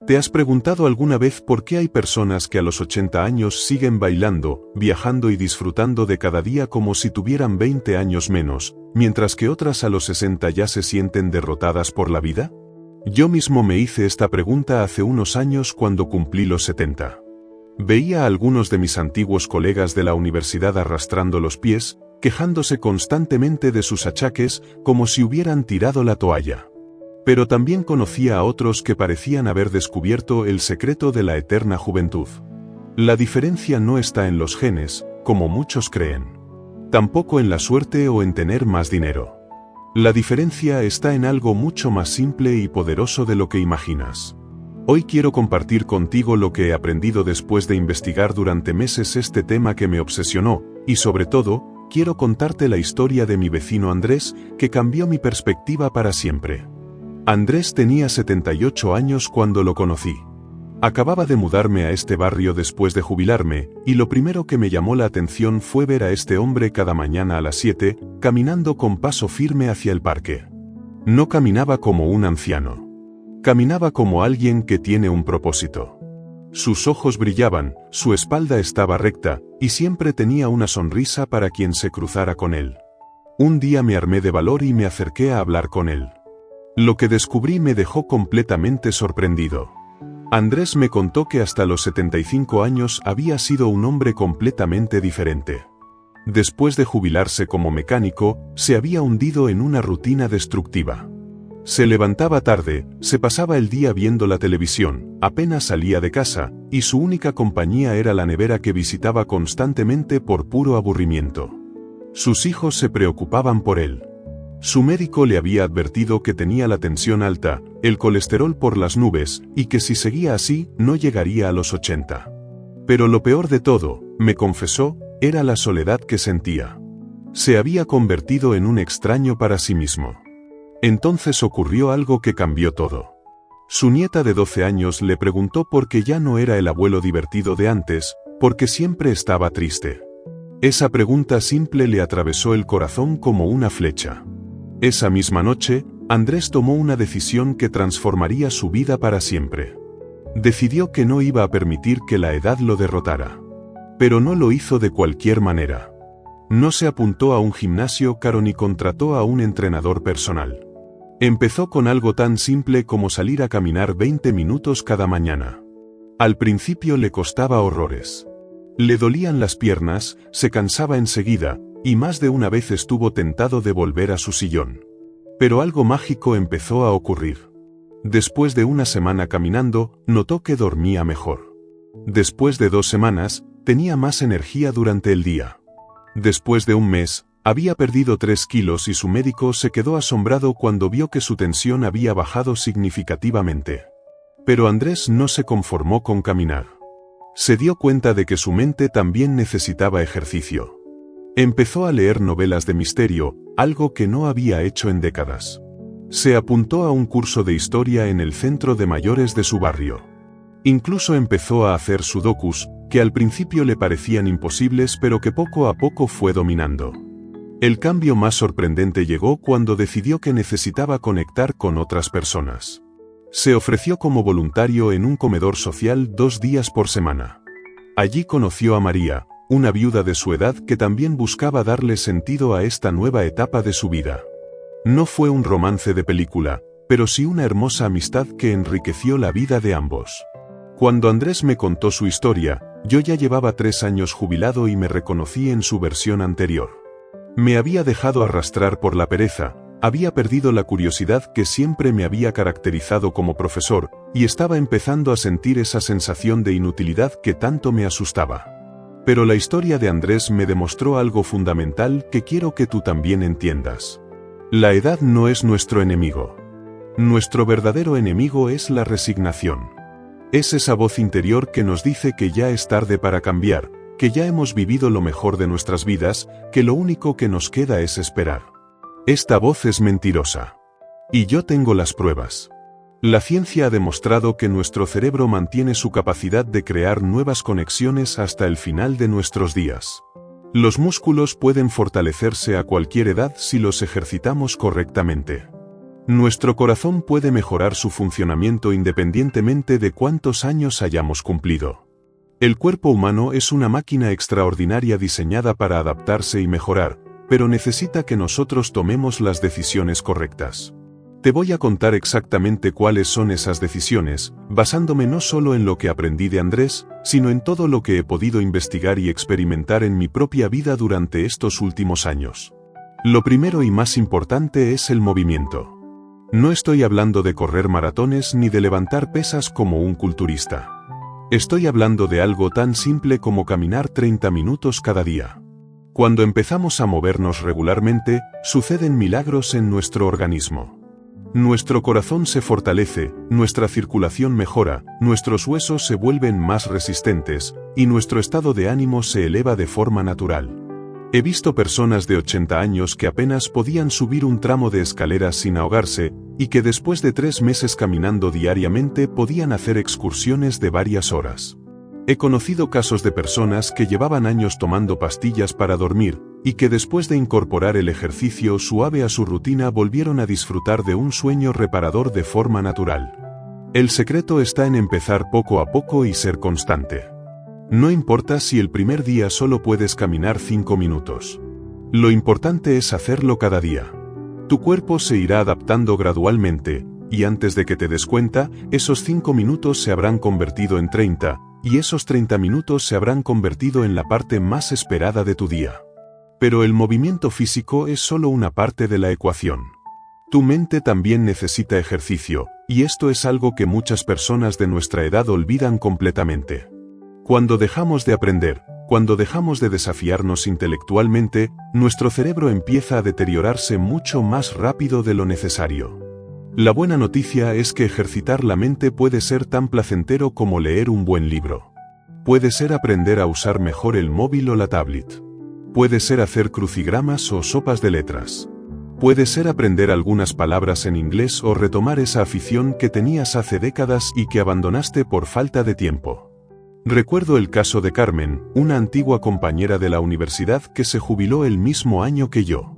¿Te has preguntado alguna vez por qué hay personas que a los 80 años siguen bailando, viajando y disfrutando de cada día como si tuvieran 20 años menos, mientras que otras a los 60 ya se sienten derrotadas por la vida? Yo mismo me hice esta pregunta hace unos años cuando cumplí los 70. Veía a algunos de mis antiguos colegas de la universidad arrastrando los pies, quejándose constantemente de sus achaques como si hubieran tirado la toalla. Pero también conocía a otros que parecían haber descubierto el secreto de la eterna juventud. La diferencia no está en los genes, como muchos creen. Tampoco en la suerte o en tener más dinero. La diferencia está en algo mucho más simple y poderoso de lo que imaginas. Hoy quiero compartir contigo lo que he aprendido después de investigar durante meses este tema que me obsesionó, y sobre todo, quiero contarte la historia de mi vecino Andrés, que cambió mi perspectiva para siempre. Andrés tenía 78 años cuando lo conocí. Acababa de mudarme a este barrio después de jubilarme, y lo primero que me llamó la atención fue ver a este hombre cada mañana a las 7, caminando con paso firme hacia el parque. No caminaba como un anciano. Caminaba como alguien que tiene un propósito. Sus ojos brillaban, su espalda estaba recta, y siempre tenía una sonrisa para quien se cruzara con él. Un día me armé de valor y me acerqué a hablar con él. Lo que descubrí me dejó completamente sorprendido. Andrés me contó que hasta los 75 años había sido un hombre completamente diferente. Después de jubilarse como mecánico, se había hundido en una rutina destructiva. Se levantaba tarde, se pasaba el día viendo la televisión, apenas salía de casa, y su única compañía era la nevera que visitaba constantemente por puro aburrimiento. Sus hijos se preocupaban por él. Su médico le había advertido que tenía la tensión alta, el colesterol por las nubes, y que si seguía así, no llegaría a los 80. Pero lo peor de todo, me confesó, era la soledad que sentía. Se había convertido en un extraño para sí mismo. Entonces ocurrió algo que cambió todo. Su nieta de 12 años le preguntó por qué ya no era el abuelo divertido de antes, porque siempre estaba triste. Esa pregunta simple le atravesó el corazón como una flecha. Esa misma noche, Andrés tomó una decisión que transformaría su vida para siempre. Decidió que no iba a permitir que la edad lo derrotara. Pero no lo hizo de cualquier manera. No se apuntó a un gimnasio caro ni contrató a un entrenador personal. Empezó con algo tan simple como salir a caminar 20 minutos cada mañana. Al principio le costaba horrores. Le dolían las piernas, se cansaba enseguida, y más de una vez estuvo tentado de volver a su sillón. Pero algo mágico empezó a ocurrir. Después de una semana caminando, notó que dormía mejor. Después de 2 semanas, tenía más energía durante el día. Después de un mes, había perdido 3 kilos y su médico se quedó asombrado cuando vio que su tensión había bajado significativamente. Pero Andrés no se conformó con caminar. Se dio cuenta de que su mente también necesitaba ejercicio. Empezó a leer novelas de misterio, algo que no había hecho en décadas. Se apuntó a un curso de historia en el centro de mayores de su barrio. Incluso empezó a hacer sudokus, que al principio le parecían imposibles pero que poco a poco fue dominando. El cambio más sorprendente llegó cuando decidió que necesitaba conectar con otras personas. Se ofreció como voluntario en un comedor social 2 días por semana. Allí conoció a María, una viuda de su edad que también buscaba darle sentido a esta nueva etapa de su vida. No fue un romance de película, pero sí una hermosa amistad que enriqueció la vida de ambos. Cuando Andrés me contó su historia, yo ya llevaba 3 años jubilado y me reconocí en su versión anterior. Me había dejado arrastrar por la pereza, había perdido la curiosidad que siempre me había caracterizado como profesor, y estaba empezando a sentir esa sensación de inutilidad que tanto me asustaba. Pero la historia de Andrés me demostró algo fundamental que quiero que tú también entiendas. La edad no es nuestro enemigo. Nuestro verdadero enemigo es la resignación. Es esa voz interior que nos dice que ya es tarde para cambiar, que ya hemos vivido lo mejor de nuestras vidas, que lo único que nos queda es esperar. Esta voz es mentirosa. Y yo tengo las pruebas. La ciencia ha demostrado que nuestro cerebro mantiene su capacidad de crear nuevas conexiones hasta el final de nuestros días. Los músculos pueden fortalecerse a cualquier edad si los ejercitamos correctamente. Nuestro corazón puede mejorar su funcionamiento independientemente de cuántos años hayamos cumplido. El cuerpo humano es una máquina extraordinaria diseñada para adaptarse y mejorar, pero necesita que nosotros tomemos las decisiones correctas. Te voy a contar exactamente cuáles son esas decisiones, basándome no solo en lo que aprendí de Andrés, sino en todo lo que he podido investigar y experimentar en mi propia vida durante estos últimos años. Lo primero y más importante es el movimiento. No estoy hablando de correr maratones ni de levantar pesas como un culturista. Estoy hablando de algo tan simple como caminar 30 minutos cada día. Cuando empezamos a movernos regularmente, suceden milagros en nuestro organismo. Nuestro corazón se fortalece, nuestra circulación mejora, nuestros huesos se vuelven más resistentes, y nuestro estado de ánimo se eleva de forma natural. He visto personas de 80 años que apenas podían subir un tramo de escaleras sin ahogarse, y que después de 3 meses caminando diariamente podían hacer excursiones de varias horas. He conocido casos de personas que llevaban años tomando pastillas para dormir, y que después de incorporar el ejercicio suave a su rutina volvieron a disfrutar de un sueño reparador de forma natural. El secreto está en empezar poco a poco y ser constante. No importa si el primer día solo puedes caminar 5 minutos. Lo importante es hacerlo cada día. Tu cuerpo se irá adaptando gradualmente, y antes de que te des cuenta, esos 5 minutos se habrán convertido en 30, y esos 30 minutos se habrán convertido en la parte más esperada de tu día. Pero el movimiento físico es solo una parte de la ecuación. Tu mente también necesita ejercicio, y esto es algo que muchas personas de nuestra edad olvidan completamente. Cuando dejamos de aprender, cuando dejamos de desafiarnos intelectualmente, nuestro cerebro empieza a deteriorarse mucho más rápido de lo necesario. La buena noticia es que ejercitar la mente puede ser tan placentero como leer un buen libro. Puede ser aprender a usar mejor el móvil o la tablet. Puede ser hacer crucigramas o sopas de letras. Puede ser aprender algunas palabras en inglés o retomar esa afición que tenías hace décadas y que abandonaste por falta de tiempo. Recuerdo el caso de Carmen, una antigua compañera de la universidad que se jubiló el mismo año que yo.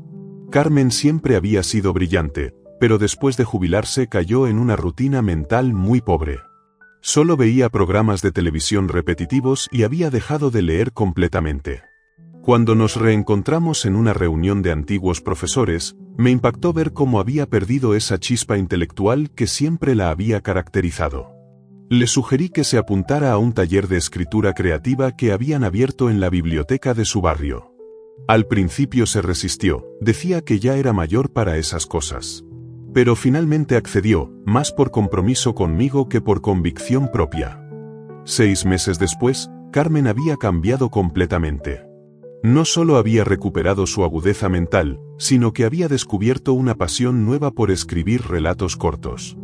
Carmen siempre había sido brillante, pero después de jubilarse cayó en una rutina mental muy pobre. Solo veía programas de televisión repetitivos y había dejado de leer completamente. Cuando nos reencontramos en una reunión de antiguos profesores, me impactó ver cómo había perdido esa chispa intelectual que siempre la había caracterizado. Le sugerí que se apuntara a un taller de escritura creativa que habían abierto en la biblioteca de su barrio. Al principio se resistió, decía que ya era mayor para esas cosas. Pero finalmente accedió, más por compromiso conmigo que por convicción propia. 6 meses después, Carmen había cambiado completamente. No solo había recuperado su agudeza mental, sino que había descubierto una pasión nueva por escribir relatos cortos.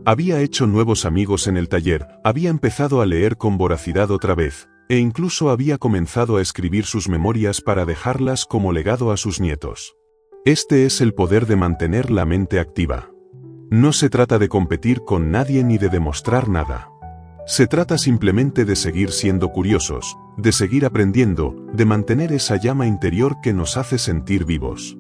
Había hecho nuevos amigos en el taller, había empezado a leer con voracidad otra vez, e incluso había comenzado a escribir sus memorias para dejarlas como legado a sus nietos. Este es el poder de mantener la mente activa. No se trata de competir con nadie ni de demostrar nada. Se trata simplemente de seguir siendo curiosos, de seguir aprendiendo, de mantener esa llama interior que nos hace sentir vivos.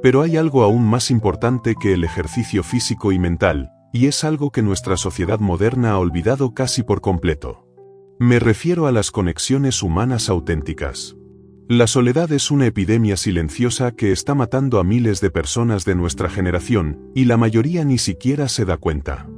Pero hay algo aún más importante que el ejercicio físico y mental, y es algo que nuestra sociedad moderna ha olvidado casi por completo. Me refiero a las conexiones humanas auténticas. La soledad es una epidemia silenciosa que está matando a miles de personas de nuestra generación, y la mayoría ni siquiera se da cuenta.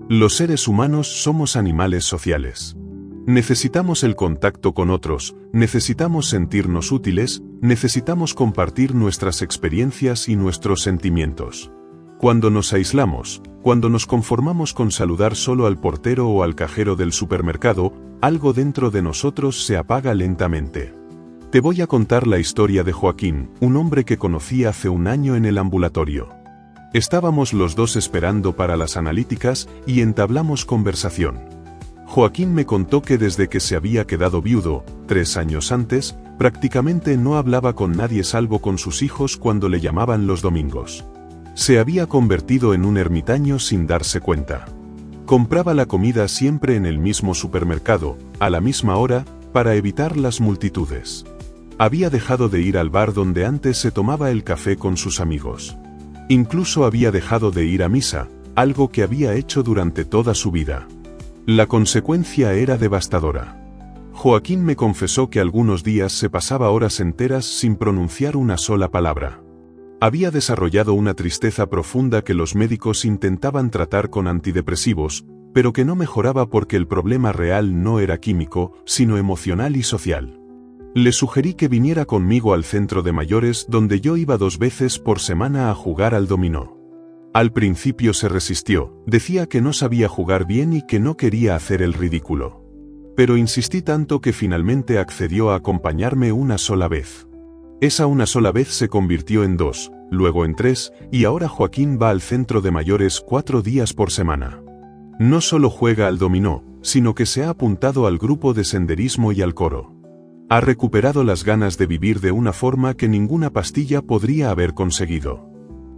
Los seres humanos somos animales sociales. Necesitamos el contacto con otros, necesitamos sentirnos útiles, necesitamos compartir nuestras experiencias y nuestros sentimientos. Cuando nos aislamos, cuando nos conformamos con saludar solo al portero o al cajero del supermercado, algo dentro de nosotros se apaga lentamente. Te voy a contar la historia de Joaquín, un hombre que conocí hace un año en el ambulatorio. Estábamos los dos esperando para las analíticas y entablamos conversación. Joaquín me contó que desde que se había quedado viudo, 3 años antes, prácticamente no hablaba con nadie salvo con sus hijos cuando le llamaban los domingos. Se había convertido en un ermitaño sin darse cuenta. Compraba la comida siempre en el mismo supermercado, a la misma hora, para evitar las multitudes. Había dejado de ir al bar donde antes se tomaba el café con sus amigos. Incluso había dejado de ir a misa, algo que había hecho durante toda su vida. La consecuencia era devastadora. Joaquín me confesó que algunos días se pasaba horas enteras sin pronunciar una sola palabra. Había desarrollado una tristeza profunda que los médicos intentaban tratar con antidepresivos, pero que no mejoraba porque el problema real no era químico, sino emocional y social. Le sugerí que viniera conmigo al centro de mayores donde yo iba 2 veces por semana a jugar al dominó. Al principio se resistió, decía que no sabía jugar bien y que no quería hacer el ridículo. Pero insistí tanto que finalmente accedió a acompañarme una sola vez. Esa una sola vez se convirtió en 2, luego en 3, y ahora Joaquín va al centro de mayores 4 días por semana. No solo juega al dominó, sino que se ha apuntado al grupo de senderismo y al coro. Ha recuperado las ganas de vivir de una forma que ninguna pastilla podría haber conseguido.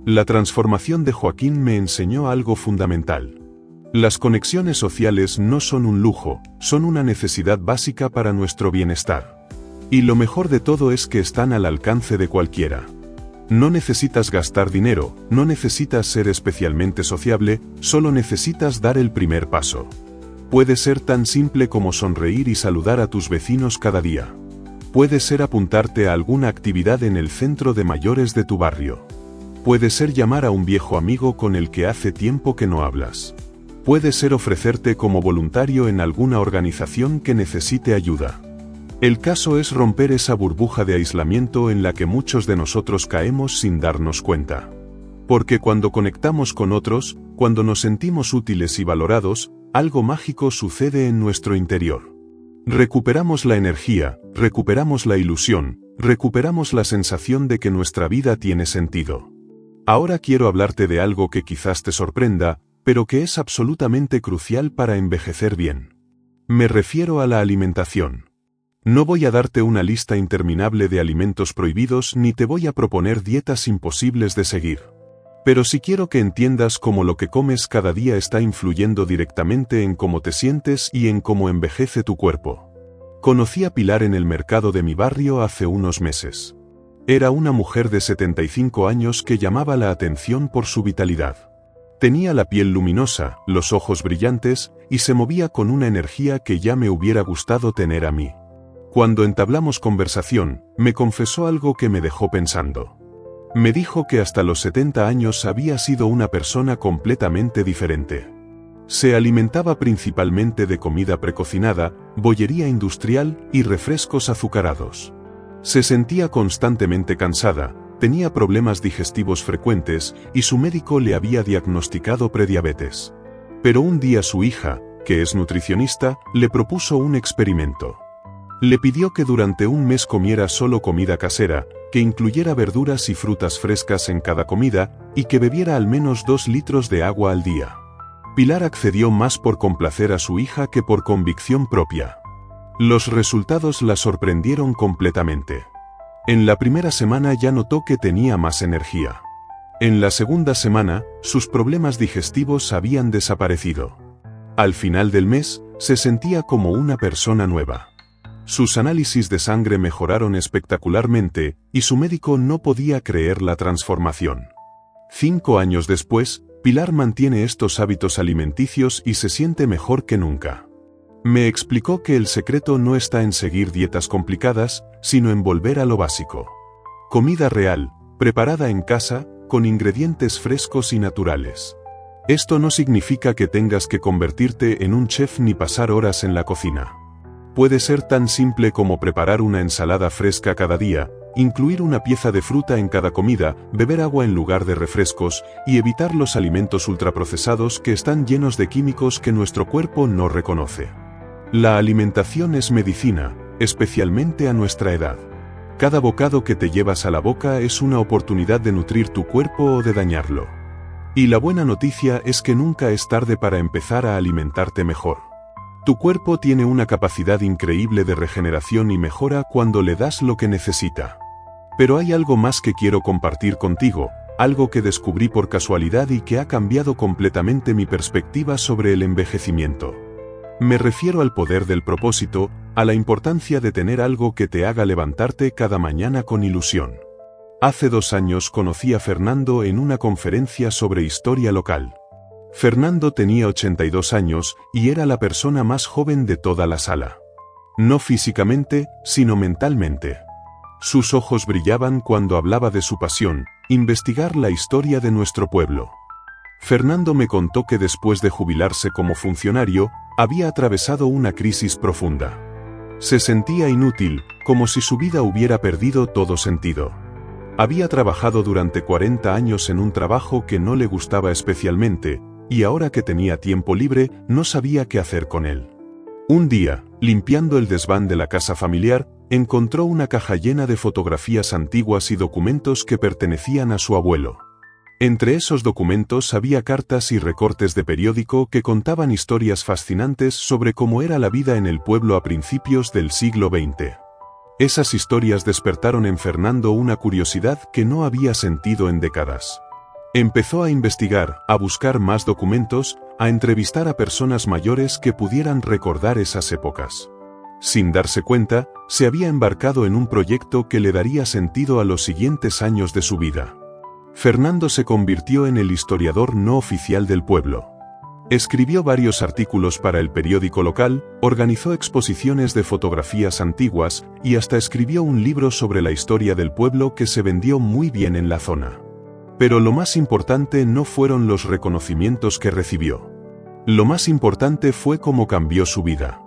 La transformación de Joaquín me enseñó algo fundamental. Las conexiones sociales no son un lujo, son una necesidad básica para nuestro bienestar. Y lo mejor de todo es que están al alcance de cualquiera. No necesitas gastar dinero, no necesitas ser especialmente sociable, solo necesitas dar el primer paso. Puede ser tan simple como sonreír y saludar a tus vecinos cada día. Puede ser apuntarte a alguna actividad en el centro de mayores de tu barrio. Puede ser llamar a un viejo amigo con el que hace tiempo que no hablas. Puede ser ofrecerte como voluntario en alguna organización que necesite ayuda. El caso es romper esa burbuja de aislamiento en la que muchos de nosotros caemos sin darnos cuenta. Porque cuando conectamos con otros, cuando nos sentimos útiles y valorados, algo mágico sucede en nuestro interior. Recuperamos la energía, recuperamos la ilusión, recuperamos la sensación de que nuestra vida tiene sentido. Ahora quiero hablarte de algo que quizás te sorprenda, pero que es absolutamente crucial para envejecer bien. Me refiero a la alimentación. No voy a darte una lista interminable de alimentos prohibidos ni te voy a proponer dietas imposibles de seguir. Pero sí quiero que entiendas cómo lo que comes cada día está influyendo directamente en cómo te sientes y en cómo envejece tu cuerpo. Conocí a Pilar en el mercado de mi barrio hace unos meses. Era una mujer de 75 años que llamaba la atención por su vitalidad. Tenía la piel luminosa, los ojos brillantes, y se movía con una energía que ya me hubiera gustado tener a mí. Cuando entablamos conversación, me confesó algo que me dejó pensando. Me dijo que hasta los 70 años había sido una persona completamente diferente. Se alimentaba principalmente de comida precocinada, bollería industrial y refrescos azucarados. Se sentía constantemente cansada, tenía problemas digestivos frecuentes y su médico le había diagnosticado prediabetes. Pero un día su hija, que es nutricionista, le propuso un experimento. Le pidió que durante un mes comiera solo comida casera, que incluyera verduras y frutas frescas en cada comida, y que bebiera al menos 2 litros de agua al día. Pilar accedió más por complacer a su hija que por convicción propia. Los resultados la sorprendieron completamente. En la primera semana ya notó que tenía más energía. En la segunda semana, sus problemas digestivos habían desaparecido. Al final del mes, se sentía como una persona nueva. Sus análisis de sangre mejoraron espectacularmente, y su médico no podía creer la transformación. 5 años después, Pilar mantiene estos hábitos alimenticios y se siente mejor que nunca. Me explicó que el secreto no está en seguir dietas complicadas, sino en volver a lo básico. Comida real, preparada en casa, con ingredientes frescos y naturales. Esto no significa que tengas que convertirte en un chef ni pasar horas en la cocina. Puede ser tan simple como preparar una ensalada fresca cada día, incluir una pieza de fruta en cada comida, beber agua en lugar de refrescos, y evitar los alimentos ultraprocesados que están llenos de químicos que nuestro cuerpo no reconoce. La alimentación es medicina, especialmente a nuestra edad. Cada bocado que te llevas a la boca es una oportunidad de nutrir tu cuerpo o de dañarlo. Y la buena noticia es que nunca es tarde para empezar a alimentarte mejor. Tu cuerpo tiene una capacidad increíble de regeneración y mejora cuando le das lo que necesita. Pero hay algo más que quiero compartir contigo, algo que descubrí por casualidad y que ha cambiado completamente mi perspectiva sobre el envejecimiento. Me refiero al poder del propósito, a la importancia de tener algo que te haga levantarte cada mañana con ilusión. Hace 2 años conocí a Fernando en una conferencia sobre historia local. Fernando tenía 82 años y era la persona más joven de toda la sala. No físicamente, sino mentalmente. Sus ojos brillaban cuando hablaba de su pasión, investigar la historia de nuestro pueblo. Fernando me contó que después de jubilarse como funcionario, había atravesado una crisis profunda. Se sentía inútil, como si su vida hubiera perdido todo sentido. Había trabajado durante 40 años en un trabajo que no le gustaba especialmente, y ahora que tenía tiempo libre, no sabía qué hacer con él. Un día, limpiando el desván de la casa familiar, encontró una caja llena de fotografías antiguas y documentos que pertenecían a su abuelo. Entre esos documentos había cartas y recortes de periódico que contaban historias fascinantes sobre cómo era la vida en el pueblo a principios del siglo XX. Esas historias despertaron en Fernando una curiosidad que no había sentido en décadas. Empezó a investigar, a buscar más documentos, a entrevistar a personas mayores que pudieran recordar esas épocas. Sin darse cuenta, se había embarcado en un proyecto que le daría sentido a los siguientes años de su vida. Fernando se convirtió en el historiador no oficial del pueblo. Escribió varios artículos para el periódico local, organizó exposiciones de fotografías antiguas y hasta escribió un libro sobre la historia del pueblo que se vendió muy bien en la zona. Pero lo más importante no fueron los reconocimientos que recibió. Lo más importante fue cómo cambió su vida.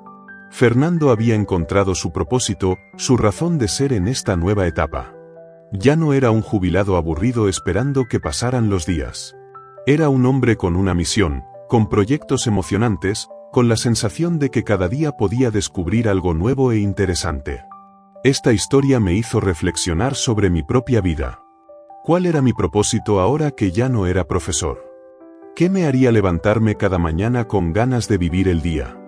Fernando había encontrado su propósito, su razón de ser en esta nueva etapa. Ya no era un jubilado aburrido esperando que pasaran los días. Era un hombre con una misión, con proyectos emocionantes, con la sensación de que cada día podía descubrir algo nuevo e interesante. Esta historia me hizo reflexionar sobre mi propia vida. ¿Cuál era mi propósito ahora que ya no era profesor? ¿Qué me haría levantarme cada mañana con ganas de vivir el día?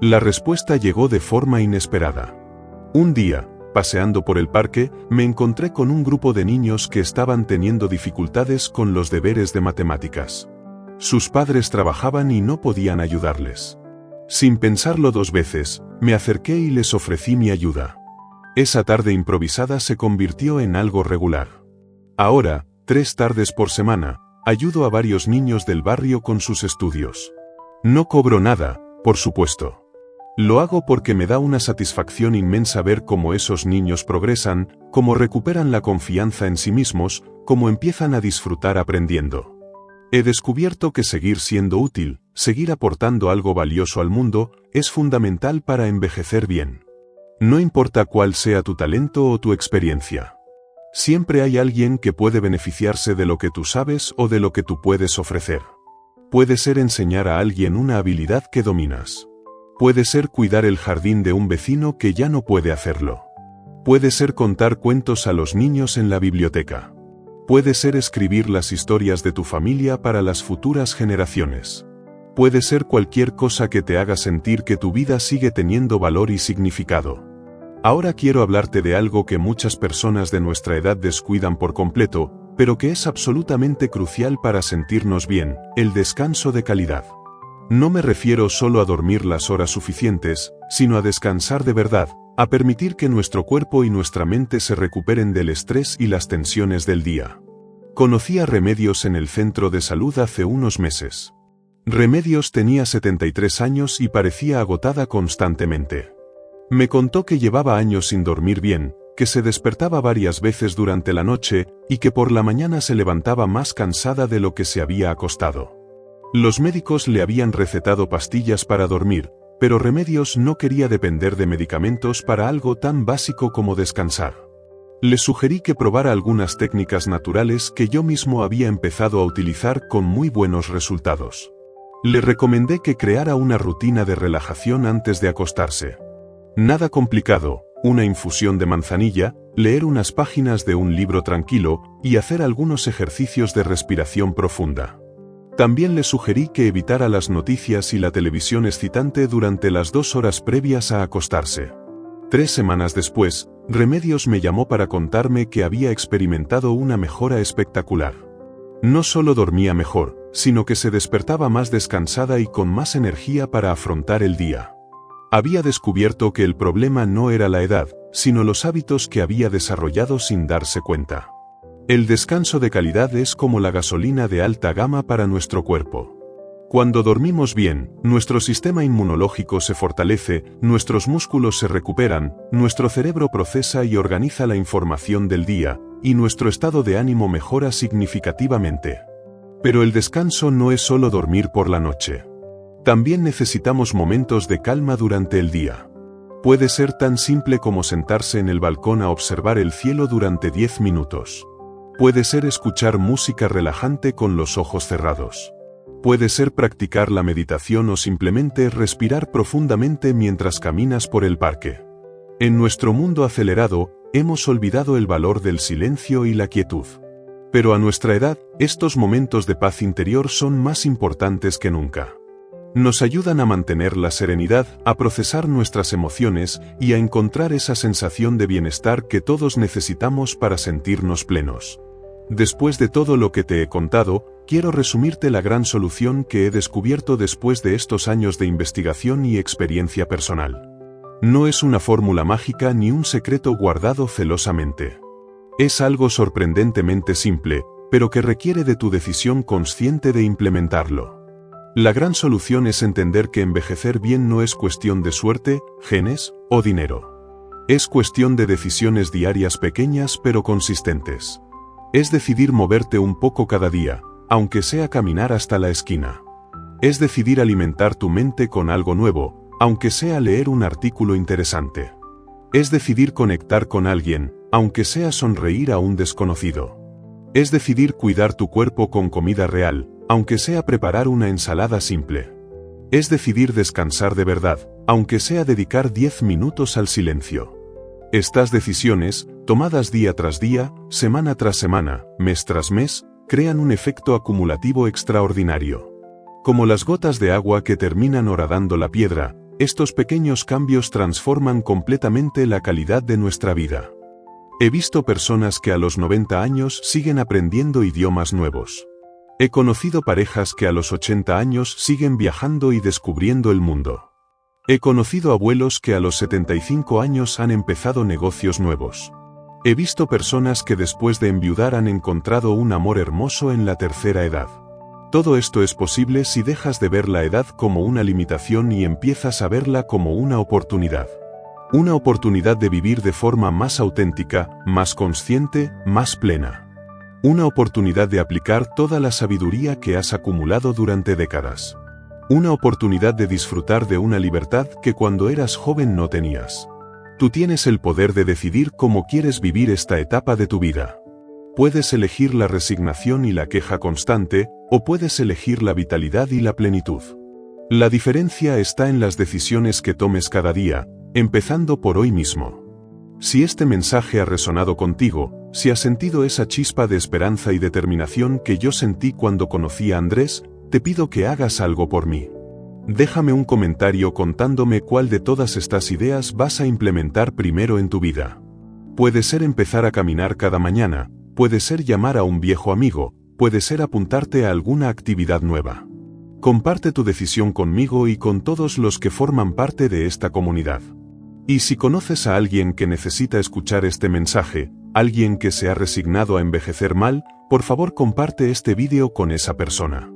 La respuesta llegó de forma inesperada. Un día, paseando por el parque, me encontré con un grupo de niños que estaban teniendo dificultades con los deberes de matemáticas. Sus padres trabajaban y no podían ayudarles. Sin pensarlo 2 veces, me acerqué y les ofrecí mi ayuda. Esa tarde improvisada se convirtió en algo regular. Ahora, 3 tardes por semana, ayudo a varios niños del barrio con sus estudios. No cobro nada, por supuesto. Lo hago porque me da una satisfacción inmensa ver cómo esos niños progresan, cómo recuperan la confianza en sí mismos, cómo empiezan a disfrutar aprendiendo. He descubierto que seguir siendo útil, seguir aportando algo valioso al mundo, es fundamental para envejecer bien. No importa cuál sea tu talento o tu experiencia. Siempre hay alguien que puede beneficiarse de lo que tú sabes o de lo que tú puedes ofrecer. Puede ser enseñar a alguien una habilidad que dominas. Puede ser cuidar el jardín de un vecino que ya no puede hacerlo. Puede ser contar cuentos a los niños en la biblioteca. Puede ser escribir las historias de tu familia para las futuras generaciones. Puede ser cualquier cosa que te haga sentir que tu vida sigue teniendo valor y significado. Ahora quiero hablarte de algo que muchas personas de nuestra edad descuidan por completo, pero que es absolutamente crucial para sentirnos bien: el descanso de calidad. No me refiero solo a dormir las horas suficientes, sino a descansar de verdad, a permitir que nuestro cuerpo y nuestra mente se recuperen del estrés y las tensiones del día. Conocí a Remedios en el centro de salud hace unos meses. Remedios tenía 73 años y parecía agotada constantemente. Me contó que llevaba años sin dormir bien, que se despertaba varias veces durante la noche y que por la mañana se levantaba más cansada de lo que se había acostado. Los médicos le habían recetado pastillas para dormir, pero Remedios no quería depender de medicamentos para algo tan básico como descansar. Le sugerí que probara algunas técnicas naturales que yo mismo había empezado a utilizar con muy buenos resultados. Le recomendé que creara una rutina de relajación antes de acostarse. Nada complicado: una infusión de manzanilla, leer unas páginas de un libro tranquilo y hacer algunos ejercicios de respiración profunda. También le sugerí que evitara las noticias y la televisión excitante durante las 2 horas previas a acostarse. 3 semanas después, Remedios me llamó para contarme que había experimentado una mejora espectacular. No solo dormía mejor, sino que se despertaba más descansada y con más energía para afrontar el día. Había descubierto que el problema no era la edad, sino los hábitos que había desarrollado sin darse cuenta. El descanso de calidad es como la gasolina de alta gama para nuestro cuerpo. Cuando dormimos bien, nuestro sistema inmunológico se fortalece, nuestros músculos se recuperan, nuestro cerebro procesa y organiza la información del día, y nuestro estado de ánimo mejora significativamente. Pero el descanso no es solo dormir por la noche. También necesitamos momentos de calma durante el día. Puede ser tan simple como sentarse en el balcón a observar el cielo durante 10 minutos. Puede ser escuchar música relajante con los ojos cerrados. Puede ser practicar la meditación o simplemente respirar profundamente mientras caminas por el parque. En nuestro mundo acelerado, hemos olvidado el valor del silencio y la quietud. Pero a nuestra edad, estos momentos de paz interior son más importantes que nunca. Nos ayudan a mantener la serenidad, a procesar nuestras emociones y a encontrar esa sensación de bienestar que todos necesitamos para sentirnos plenos. Después de todo lo que te he contado, quiero resumirte la gran solución que he descubierto después de estos años de investigación y experiencia personal. No es una fórmula mágica ni un secreto guardado celosamente. Es algo sorprendentemente simple, pero que requiere de tu decisión consciente de implementarlo. La gran solución es entender que envejecer bien no es cuestión de suerte, genes o dinero. Es cuestión de decisiones diarias pequeñas pero consistentes. Es decidir moverte un poco cada día, aunque sea caminar hasta la esquina. Es decidir alimentar tu mente con algo nuevo, aunque sea leer un artículo interesante. Es decidir conectar con alguien, aunque sea sonreír a un desconocido. Es decidir cuidar tu cuerpo con comida real, aunque sea preparar una ensalada simple. Es decidir descansar de verdad, aunque sea dedicar 10 minutos al silencio. Estas decisiones, tomadas día tras día, semana tras semana, mes tras mes, crean un efecto acumulativo extraordinario. Como las gotas de agua que terminan horadando la piedra, estos pequeños cambios transforman completamente la calidad de nuestra vida. He visto personas que a los 90 años siguen aprendiendo idiomas nuevos. He conocido parejas que a los 80 años siguen viajando y descubriendo el mundo. He conocido abuelos que a los 75 años han empezado negocios nuevos. He visto personas que después de enviudar han encontrado un amor hermoso en la tercera edad. Todo esto es posible si dejas de ver la edad como una limitación y empiezas a verla como una oportunidad. Una oportunidad de vivir de forma más auténtica, más consciente, más plena. Una oportunidad de aplicar toda la sabiduría que has acumulado durante décadas. Una oportunidad de disfrutar de una libertad que cuando eras joven no tenías. Tú tienes el poder de decidir cómo quieres vivir esta etapa de tu vida. Puedes elegir la resignación y la queja constante, o puedes elegir la vitalidad y la plenitud. La diferencia está en las decisiones que tomes cada día, empezando por hoy mismo. Si este mensaje ha resonado contigo, si has sentido esa chispa de esperanza y determinación que yo sentí cuando conocí a Andrés, te pido que hagas algo por mí. Déjame un comentario contándome cuál de todas estas ideas vas a implementar primero en tu vida. Puede ser empezar a caminar cada mañana, puede ser llamar a un viejo amigo, puede ser apuntarte a alguna actividad nueva. Comparte tu decisión conmigo y con todos los que forman parte de esta comunidad. Y si conoces a alguien que necesita escuchar este mensaje, alguien que se ha resignado a envejecer mal, por favor comparte este vídeo con esa persona.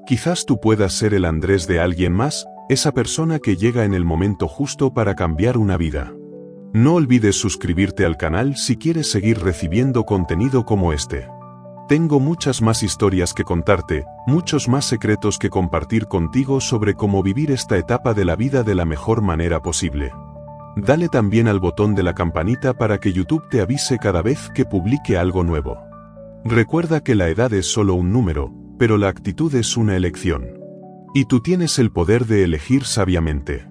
Quizás tú puedas ser el Andrés de alguien más, esa persona que llega en el momento justo para cambiar una vida. No olvides suscribirte al canal si quieres seguir recibiendo contenido como este. Tengo muchas más historias que contarte, muchos más secretos que compartir contigo sobre cómo vivir esta etapa de la vida de la mejor manera posible. Dale también al botón de la campanita para que YouTube te avise cada vez que publique algo nuevo. Recuerda que la edad es solo un número, pero la actitud es una elección. Y tú tienes el poder de elegir sabiamente.